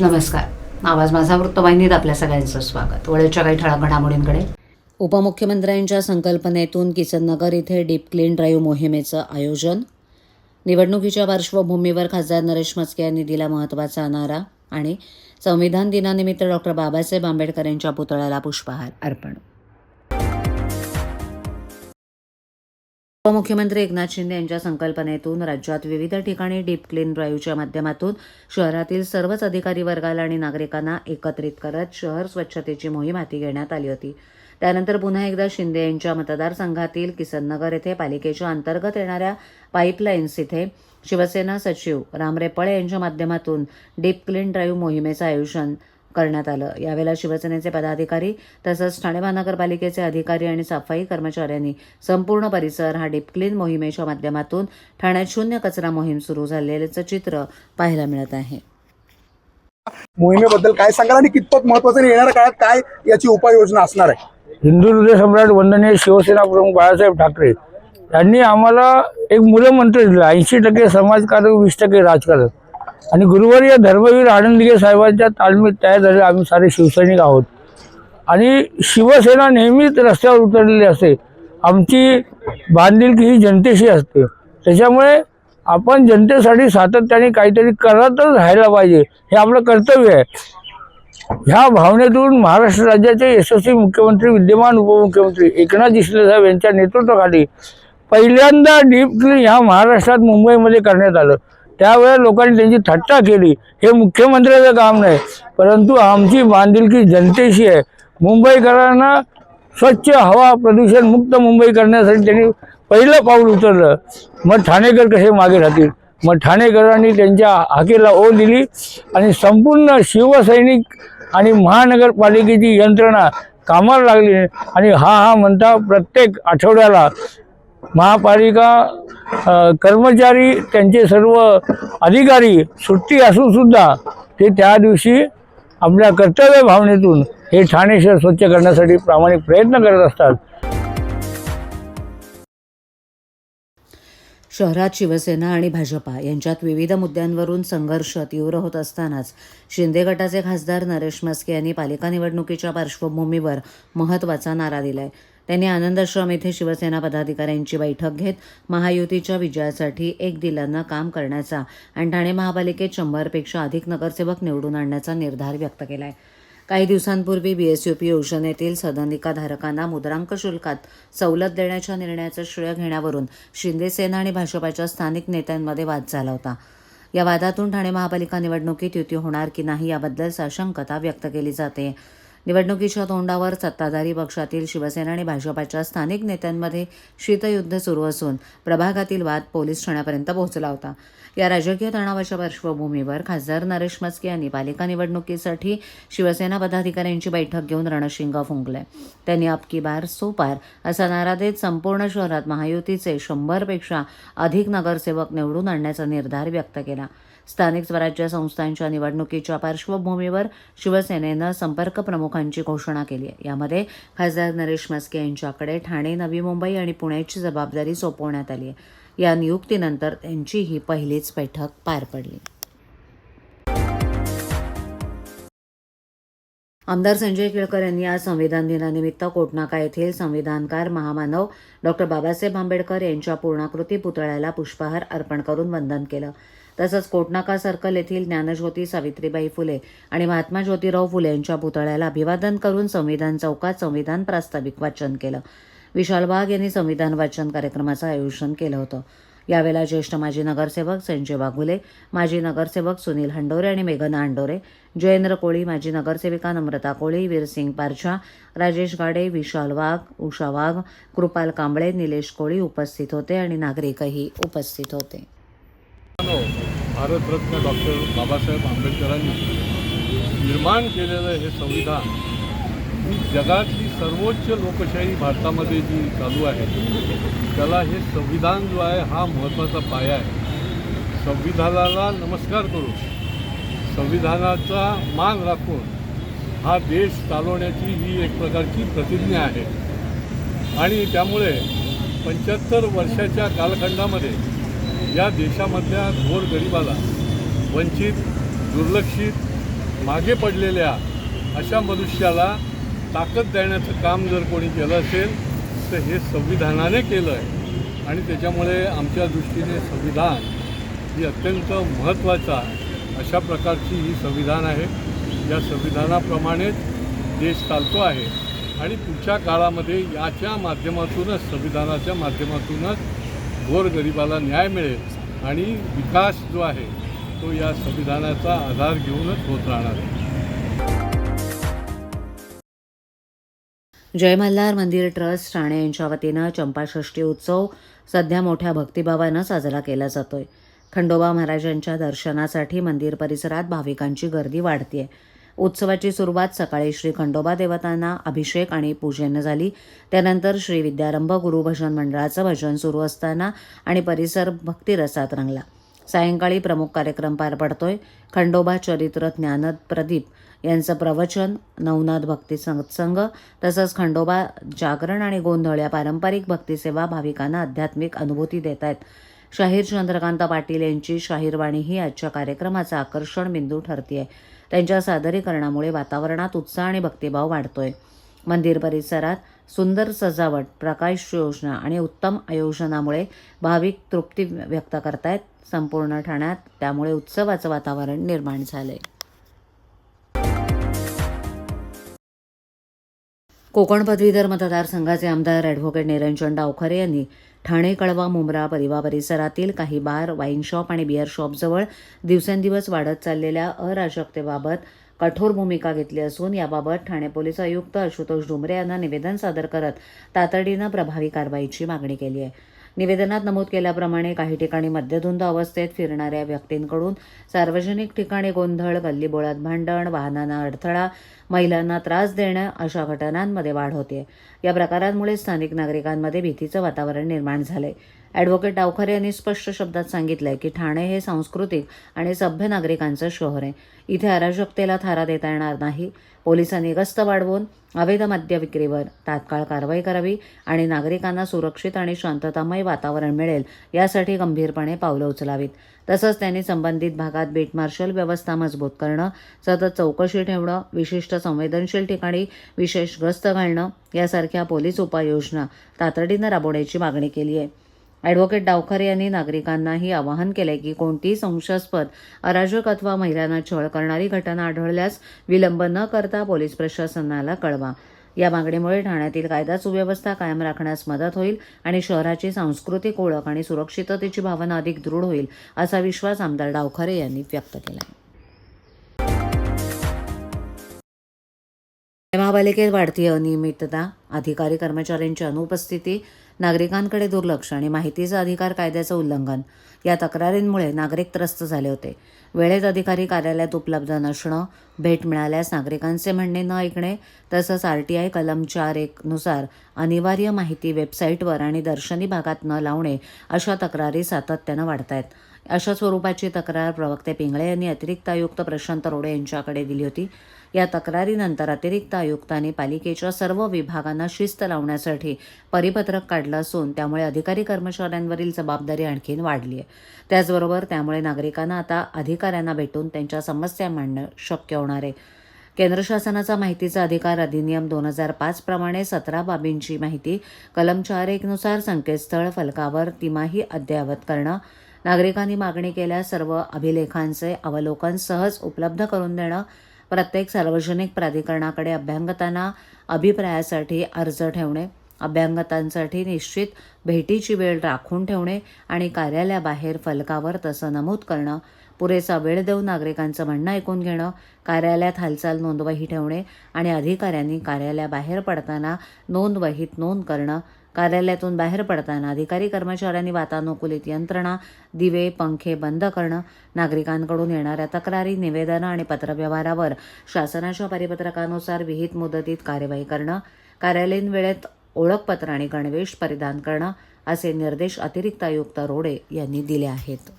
नमस्कार. आवाज माझा वृत्तवाहिनीत आपल्या सगळ्यांचं स्वागत. वेळेच्या काही ठळक घडामोडींकडे. उपमुख्यमंत्र्यांच्या संकल्पनेतून किसननगर इथे डीप क्लीन ड्राईव्ह मोहिमेचं आयोजन. निवडणुकीच्या पार्श्वभूमीवर खासदार नरेश म्हस्के यांनी दिला महत्त्वाचा नारा. आणि संविधान दिनानिमित्त डॉक्टर बाबासाहेब आंबेडकर यांच्या पुतळ्याला पुष्पहार अर्पण. उपमुख्यमंत्री एकनाथ शिंदे यांच्या संकल्पनेतून राज्यात विविध ठिकाणी डीप क्लीन ड्राईव्हच्या माध्यमातून शहरातील सर्वच अधिकारी वर्गाला आणि नागरिकांना एकत्रित करत शहर स्वच्छतेची मोहीम हाती घेण्यात आली होती. त्यानंतर पुन्हा एकदा शिंदे यांच्या मतदारसंघातील किसननगर येथे पालिकेच्या अंतर्गत येणाऱ्या पाईपलाईन्स इथे शिवसेना सचिव राम रेपळे यांच्या माध्यमातून डीप क्लीन ड्राईव्ह मोहिमेचं आयोजन करण्यात आलं. यावेळेला शिवसेनेचे पदाधिकारी तसंच ठाणे महानगरपालिकेचे अधिकारी आणि सफाई कर्मचाऱ्यांनी संपूर्ण परिसर हा डीप क्लीन मोहिमेच्या माध्यमातून ठाण्यात शून्य कचरा मोहीम सुरू झालेल्याचं चित्र पाहायला मिळत आहे. मोहिमेबद्दल काय सांगाल आणि कितपत महत्त्वाचं येणाऱ्या काळात काय याची उपाययोजना असणार आहे? हिंदू हृदय सम्राट वंदनीय शिवसेना प्रमुख बाळासाहेब ठाकरे यांनी आम्हाला एक मूलमंत्र दिलं, 80% समाजकारण 20% राजकारण. आणि गुरुवारी या धर्मवीर आनंदगे साहेबांच्या तालमीत तयार झाले आम्ही सारे शिवसैनिक आहोत. आणि शिवसेना नेहमीच रस्त्यावर उतरलेली असते. आमची बांधिलकी ही जनतेशी असते. त्याच्यामुळे आपण जनतेसाठी सातत्याने काहीतरी करतच राहायला पाहिजे, हे आपलं कर्तव्य आहे. ह्या भावनेतून महाराष्ट्र राज्याचे यशस्वी मुख्यमंत्री विद्यमान उपमुख्यमंत्री एकनाथ शिंदे साहेब यांच्या नेतृत्वाखाली पहिल्यांदा डीप क्लीन ह्या महाराष्ट्रात मुंबईमध्ये करण्यात आलं. त्यावेळेस लोकांनी त्यांची थट्टा केली. हे मुख्यमंत्र्याचं काम नाही, परंतु आमची बांधिलकी जनतेशी आहे. मुंबईकरांना स्वच्छ हवा प्रदूषण मुक्त मुंबई करण्यासाठी त्यांनी पहिलं पाऊल उचललं. मग ठाणेकर कसे मागे राहतील? मग ठाणेकरांनी त्यांच्या हाकेला ओ दिली आणि संपूर्ण शिवसैनिक आणि महानगरपालिकेची यंत्रणा कामाला लागली. आणि हा म्हणता प्रत्येक आठवड्याला महापालिका कर्मचारी त्यांचे सर्व अधिकारी सुट्टी असून सुद्धा ते त्या दिवशी आपल्या कर्तव्य भावनेतून हे ठाणे शहर स्वच्छ करण्यासाठी प्रामाणिक प्रयत्न करत असतात. शहरात शिवसेना आणि भाजपा यांच्यात विविध मुद्द्यांवरून संघर्ष तीव्र होत असतानाच शिंदे गटाचे खासदार नरेश म्हस्के यांनी पालिका निवडणुकीच्या पार्श्वभूमीवर महत्त्वाचा नारा दिलाय. त्यांनी आनंदाश्रम येथे शिवसेना पदाधिकाऱ्यांची बैठक घेत महायुतीच्या विजयासाठी एक दिलानं काम करण्याचा आणि ठाणे महापालिकेत 100पेक्षा अधिक नगरसेवक निवडून आणण्याचा निर्धार व्यक्त केला आहे. काही दिवसांपूर्वी बीएसयूपी योजनेतील सदनिकाधारकांना मुद्रांक शुल्कात सवलत देण्याच्या निर्णयाचं श्रेय घेण्यावरून शिंदे सेना आणि भाजपाच्या स्थानिक नेत्यांमध्ये वाद झाला होता. या वादातून ठाणे महापालिका निवडणुकीत युती होणार की नाही याबद्दल साशंकता व्यक्त केली जाते. निवडणुकीच्या तोंडावर सत्ताधारी पक्षातील शिवसेना आणि भाजपाच्या स्थानिक नेत्यांमध्ये शीतयुद्ध सुरू असून प्रभागातील वाद पोलीस ठाण्यापर्यंत पोहोचला होता. या राजकीय तणावाच्या पार्श्वभूमीवर खासदार नरेश म्हस्के यांनी पालिका निवडणुकीसाठी शिवसेना पदाधिकाऱ्यांची बैठक घेऊन रणशिंग फुंकले. त्यांनी अब की बार सो पार असा नारा देत संपूर्ण शहरात महायुतीचे 100पेक्षा अधिक नगरसेवक निवडून आणण्याचा निर्धार व्यक्त केला. स्थानिक स्वराज्य संस्थांच्या निवडणुकीच्या पार्श्वभूमीवर शिवसेनेनं संपर्क प्रमुखांची घोषणा केली आहे. यामध्ये खासदार नरेश म्हस्के यांच्याकडे ठाणे, नवी मुंबई आणि पुण्याची जबाबदारी सोपवण्यात आली आहे. या नियुक्तीनंतर त्यांची ही पहिलीच बैठक पार पडली. आमदार संजय केळकर यांनी आज संविधान दिनानिमित्त कोटनाका येथील संविधानकार महामानव डॉक्टर बाबासाहेब आंबेडकर यांच्या पूर्णाकृती पुतळ्याला पुष्पहार अर्पण करून वंदन केलं. तसंच कोटनाका सर्कल येथील ज्ञानज्योती सावित्रीबाई फुले आणि महात्मा ज्योतिराव फुले यांच्या पुतळ्याला अभिवादन करून संविधान चौकात संविधान प्रास्ताविक वाचन केलं. विशाल वाघ यांनी संविधान वाचन कार्यक्रमाचं आयोजन केलं होतं. यावेळेला ज्येष्ठ माजी नगरसेवक संजय वाघुले, माजी नगरसेवक सुनील हंडोरे आणि मेघना हंडोरे, जयेंद्र कोळी, माजी नगरसेविका नम्रता कोळी, वीरसिंग पारछा, राजेश गाडे, विशाल वाघ, उषा वाघ, कृपाल कांबळे, निलेश कोळी उपस्थित होते आणि नागरिकही उपस्थित होते. भारतरत्न डॉक्टर बाबासाहेब आंबेडकरांनी निर्माण केलेलं हे संविधान जगातली सर्वोच्च लोकशाही भारतामध्ये जी चालू आहे त्याला हे संविधान जो आहे हा महत्त्वाचा पाया आहे. संविधानाला नमस्कार करून संविधानाचा मान राखून हा देश चालवण्याची ही एक प्रकारची प्रतिज्ञा आहे. आणि त्यामुळे 75 वर्षाच्या कालखंडामध्ये या देशामधल्या गोरगरिबाला, वंचित, दुर्लक्षित मागे पडलेल्या अशा मनुष्याला ताकद देण्याचं काम जर कोणी केलं असेल तर हे संविधानाने केलं आहे आणि त्याच्यामुळे आमच्या दृष्टीने संविधान ही अत्यंत महत्त्वाचा अशा प्रकारची ही संविधान आहे. या संविधानाप्रमाणेच देश चालतो आहे आणि पुढच्या काळामध्ये याच्या माध्यमातूनच संविधानाच्या माध्यमातूनच गोरगरिबाला न्याय मिळेल आणि विकास जो आहे तो या संविधानाचा आधार घेऊनच होत राहणार आहे. जय मल्हार मंदिर ट्रस्ट ठाणे यांच्या वतीनं चंपाषष्ठी उत्सव सध्या मोठ्या भक्तिभावानं साजरा केला जातोय. खंडोबा महाराजांच्या दर्शनासाठी मंदिर परिसरात भाविकांची गर्दी वाढतेय. उत्सवाची सुरुवात सकाळी श्री खंडोबा देवतांना अभिषेक आणि पूजन झाली. त्यानंतर श्री विद्यारंभ गुरु भजन मंडळाचं भजन सुरू असताना आणि परिसर भक्तिरसात रंगला. सायंकाळी प्रमुख कार्यक्रम पार पडतोय. खंडोबा चरित्र ज्ञानद प्रदीप यांचं प्रवचन, नवनाथ भक्ती सत्संग तसंच खंडोबा जागरण आणि गोंधळ या पारंपरिक भक्तिसेवा भाविकांना आध्यात्मिक अनुभूती देत आहेत. शाहीर चंद्रकांत पाटील यांची शाहीरवाणी ही आजच्या कार्यक्रमाचा आकर्षण बिंदू ठरतेय. त्यांच्या सादरीकरणामुळे वातावरणात उत्साह आणि भक्तिभाव वाढतोय. मंदिर परिसरात सुंदर सजावट, प्रकाश योजना आणि उत्तम आयोजनामुळे भाविक तृप्ती व्यक्त करतायत. संपूर्ण ठाण्यात त्यामुळे उत्सवाचं वातावरण निर्माण झालंय. कोकण पदवीधर मतदारसंघाचे आमदार ॲडव्होकेट निरंजन डावखरे यांनी ठाणे, कळवा, मुंब्रा, परिवा परिसरातील काही बार, वाईन शॉप आणि बिअर शॉपजवळ दिवसेंदिवस वाढत चाललेल्या अराजकतेबाबत कठोर भूमिका घेतली असून याबाबत ठाणे पोलीस आयुक्त आशुतोष डुमरे यांना निवेदन सादर करत तातडीनं प्रभावी कारवाईची मागणी केली आहे. निवेदनात नमूद केल्याप्रमाणे काही ठिकाणी मद्यधुंद अवस्थेत फिरणाऱ्या व्यक्तींकडून सार्वजनिक ठिकाणी गोंधळ, गल्लीबोळात भांडण, वाहनांना अडथळा, महिलांना त्रास देणं अशा घटनांमध्ये वाढ होते. या प्रकारांमुळे स्थानिक नागरिकांमध्ये भीतीचं वातावरण निर्माण झालंय. ॲडव्होकेट डावखरे यांनी स्पष्ट शब्दात सांगितलंय की ठाणे हे सांस्कृतिक आणि सभ्य नागरिकांचं शहर आहे. इथे अराजकतेला थारा देता येणार नाही. पोलिसांनी गस्त वाढवून अवैध मद्य विक्रीवर तात्काळ कारवाई करावी आणि नागरिकांना सुरक्षित आणि शांततामय वातावरण मिळेल यासाठी गंभीरपणे पावलं उचलावीत. तसंच त्यांनी संबंधित भागात बीट मार्शल व्यवस्था मजबूत करणं, सतत चौकशी ठेवणं, विशिष्ट संवेदनशील ठिकाणी विशेष गस्त घालणं यासारख्या पोलीस उपाययोजना तातडीनं राबवण्याची मागणी केली आहे. ॲडव्होकेट डावखरे यांनी नागरिकांनाही आवाहन केले की कोणतीही संशयास्पद, अराजक अथवा महिलांना छळ करणारी घटना आढळल्यास विलंब न करता पोलीस प्रशासनाला कळवा. या मागणीमुळे ठाण्यातील कायदा सुव्यवस्था कायम राखण्यास मदत होईल आणि शहराची सांस्कृतिक ओळख आणि सुरक्षिततेची भावना अधिक दृढ होईल असा विश्वास आमदार डावखरे यांनी व्यक्त केला. महापालिकेत वाढती अनियमितता, अधिकारी कर्मचाऱ्यांची अनुपस्थिती, नागरिकांकडे दुर्लक्ष आणि माहितीचा अधिकार कायद्याचं उल्लंघन या तक्रारींमुळे नागरिक त्रस्त झाले होते. वेळेत अधिकारी कार्यालयात उपलब्ध नसणं, भेट मिळाल्यास नागरिकांचे म्हणणे न ऐकणे तसंच RTI कलम 4(1) नुसार अनिवार्य माहिती वेबसाईटवर आणि दर्शनी भागात न लावणे अशा तक्रारी सातत्यानं वाढत आहेत. अशा स्वरूपाची तक्रार प्रवक्ते पिंगळे यांनी अतिरिक्त आयुक्त प्रशांत रोडे यांच्याकडे दिली होती. या तक्रारीनंतर अतिरिक्त आयुक्तांनी पालिकेच्या सर्व विभागांना शिस्त लावण्यासाठी परिपत्रक काढलं असून त्यामुळे अधिकारी कर्मचाऱ्यांवरील जबाबदारी आणखीन वाढली आहे. त्याचबरोबर त्यामुळे नागरिकांना आता अधिकाऱ्यांना भेटून त्यांच्या समस्या मांडणं शक्य होणार आहे. केंद्र शासनाचा माहितीचा अधिकार अधिनियम 2005 प्रमाणे 17 बाबींची माहिती कलम 4(1) नुसार संकेतस्थळ फलकावर तिमाही अद्ययावत करणं, नागरिकांनी मागणी केल्यास सर्व अभिलेखांचे अवलोकन सहज उपलब्ध करून देणं, प्रत्येक सार्वजनिक प्राधिकरणाकडे अभ्यागतांना अभिप्रायासाठी अर्ज ठेवणे, अभ्यागतांसाठी निश्चित भेटीची वेळ राखून ठेवणे आणि कार्यालयाबाहेर फलकावर तसं नमूद करणं, पुरेसा वेळ देऊन नागरिकांचं म्हणणं ऐकून घेणं, कार्यालयात हालचाल नोंदवही ठेवणे आणि अधिकाऱ्यांनी कार्यालयाबाहेर पडताना नोंदवहीत नोंद करणं, कार्यालयातून बाहेर पडताना अधिकारी कर्मचाऱ्यांनी वातानुकूलित यंत्रणा, दिवे, पंखे बंद करणं, नागरिकांकडून येणाऱ्या तक्रारी, निवेदनं आणि पत्रव्यवहारावर शासनाच्या परिपत्रकानुसार विहित मुदतीत कार्यवाही करणं, कार्यालयीन वेळेत ओळखपत्र आणि गणवेश परिधान करणं असे निर्देश अतिरिक्त आयुक्त रोडे यांनी दिले आहेत.